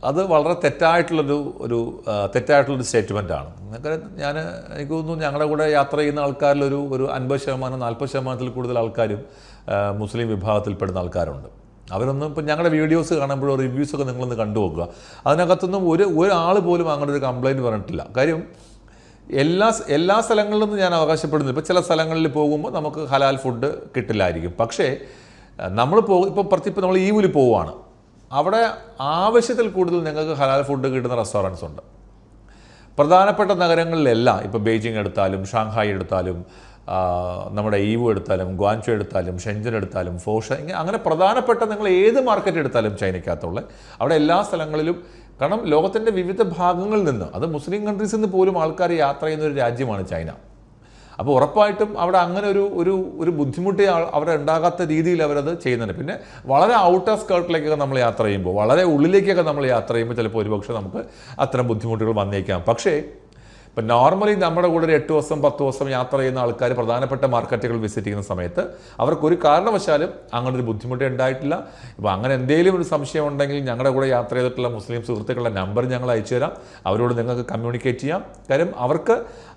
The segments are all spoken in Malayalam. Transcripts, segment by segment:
അത് വളരെ തെറ്റായിട്ടുള്ളൊരു സ്റ്റേറ്റ്മെൻറ്റാണ്. എനിക്ക് തോന്നുന്നു ഞങ്ങളുടെ കൂടെ യാത്ര ചെയ്യുന്ന ആൾക്കാരിലൊരു 50% 40% കൂടുതൽ ആൾക്കാരും മുസ്ലിം വിഭാഗത്തിൽപ്പെടുന്ന ആൾക്കാരുണ്ട്. അവരൊന്നും ഇപ്പം ഞങ്ങളുടെ വീഡിയോസ് കാണുമ്പോഴോ റിവ്യൂസൊക്കെ നിങ്ങളൊന്ന് കണ്ടു നോക്കുക. അതിനകത്തൊന്നും ഒരാൾ പോലും അങ്ങനെ ഒരു കംപ്ലയിൻറ്റ് പറഞ്ഞിട്ടില്ല. കാര്യം എല്ലാ സ്ഥലങ്ങളിലും ഞാൻ അവകാശപ്പെടുന്നു. ഇപ്പോൾ ചില സ്ഥലങ്ങളിൽ പോകുമ്പോൾ നമുക്ക് ഹലാൽ ഫുഡ് കിട്ടില്ലായിരിക്കും. പക്ഷേ ഇപ്പോൾ നമ്മൾ ഈവിൽ പോവുകയാണ്, അവിടെ ആവശ്യത്തിൽ കൂടുതൽ നിങ്ങൾക്ക് ഹലാൽ ഫുഡ് കിട്ടുന്ന റെസ്റ്റോറൻറ്റ്സ് ഉണ്ട്. പ്രധാനപ്പെട്ട നഗരങ്ങളിലെല്ലാം, ഇപ്പോൾ ബെയ്ജിങ് എടുത്താലും ഷാങ്ഹായ് എടുത്താലും നമ്മുടെ ഈവു എടുത്താലും ഗ്വാൻചോ എടുത്താലും ഷെൻജൻ എടുത്താലും ഫോഷ, അങ്ങനെ പ്രധാനപ്പെട്ട നിങ്ങൾ ഏത് മാർക്കറ്റ് എടുത്താലും ചൈനയ്ക്കകത്തുള്ള അവിടെ എല്ലാ സ്ഥലങ്ങളിലും, കാരണം ലോകത്തിൻ്റെ വിവിധ ഭാഗങ്ങളിൽ നിന്ന്, അത് മുസ്ലിം കൺട്രീസിൽ നിന്ന് പോലും ആൾക്കാർ യാത്ര ചെയ്യുന്ന ഒരു രാജ്യമാണ് ചൈന. അപ്പോൾ ഉറപ്പായിട്ടും അവിടെ അങ്ങനെ ഒരു ബുദ്ധിമുട്ട് അവിടെ ഉണ്ടാകാത്ത രീതിയിൽ അവരത് ചെയ്യുന്നുണ്ട്. പിന്നെ വളരെ ഔട്ടർ സ്കേർട്ടിലേക്കൊക്കെ നമ്മൾ യാത്ര ചെയ്യുമ്പോൾ, വളരെ ഉള്ളിലേക്കൊക്കെ നമ്മൾ യാത്ര ചെയ്യുമ്പോൾ ചിലപ്പോൾ ഒരുപക്ഷെ നമുക്ക് അത്തരം ബുദ്ധിമുട്ടുകൾ വന്നേക്കാം. പക്ഷേ ഇപ്പം നോർമലി നമ്മുടെ കൂടെ ഒരു 8 ദിവസം 10 ദിവസം യാത്ര ചെയ്യുന്ന ആൾക്കാർ പ്രധാനപ്പെട്ട മാർക്കറ്റുകൾ വിസിറ്റ് ചെയ്യുന്ന സമയത്ത് അവർക്കൊരു കാരണവശാലും അങ്ങനെ ഒരു ബുദ്ധിമുട്ട് ഉണ്ടായിട്ടില്ല. ഇപ്പോൾ അങ്ങനെ എന്തെങ്കിലും ഒരു സംശയം ഉണ്ടെങ്കിൽ ഞങ്ങളുടെ കൂടെ യാത്ര ചെയ്തിട്ടുള്ള മുസ്ലിം സുഹൃത്തുക്കളുടെ നമ്പർ ഞങ്ങൾ അയച്ചു തരാം. അവരോട് നിങ്ങൾക്ക് കമ്മ്യൂണിക്കേറ്റ് ചെയ്യാം. കാര്യം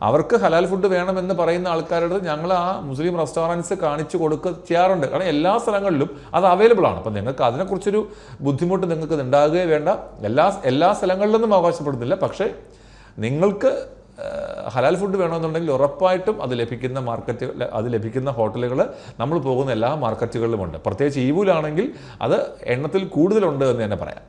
അവർക്ക് ഹലാൽ ഫുഡ് വേണമെന്ന് പറയുന്ന ആൾക്കാരോട് ഞങ്ങൾ ആ മുസ്ലിം റെസ്റ്റോറൻറ്റ്സ് കാണിച്ചു ചെയ്യാറുണ്ട്. കാരണം എല്ലാ സ്ഥലങ്ങളിലും അത് അവൈലബിൾ ആണ്. അപ്പം നിങ്ങൾക്ക് അതിനെക്കുറിച്ചൊരു ബുദ്ധിമുട്ട് നിങ്ങൾക്ക് ഉണ്ടാകുകയേ വേണ്ട. എല്ലാ സ്ഥലങ്ങളിലൊന്നും അവകാശപ്പെടുന്നില്ല. പക്ഷേ നിങ്ങൾക്ക് ഹലാൽ ഫുഡ് വേണമെന്നുണ്ടെങ്കിൽ ഉറപ്പായിട്ടും അത് ലഭിക്കുന്ന ഹോട്ടലുകൾ നമ്മൾ പോകുന്ന എല്ലാ മാർക്കറ്റുകളിലുമുണ്ട്. പ്രത്യേകിച്ച് ഈവൂലാണെങ്കിൽ അത് എണ്ണത്തിൽ കൂടുതലുണ്ട് എന്ന് തന്നെ പറയാം.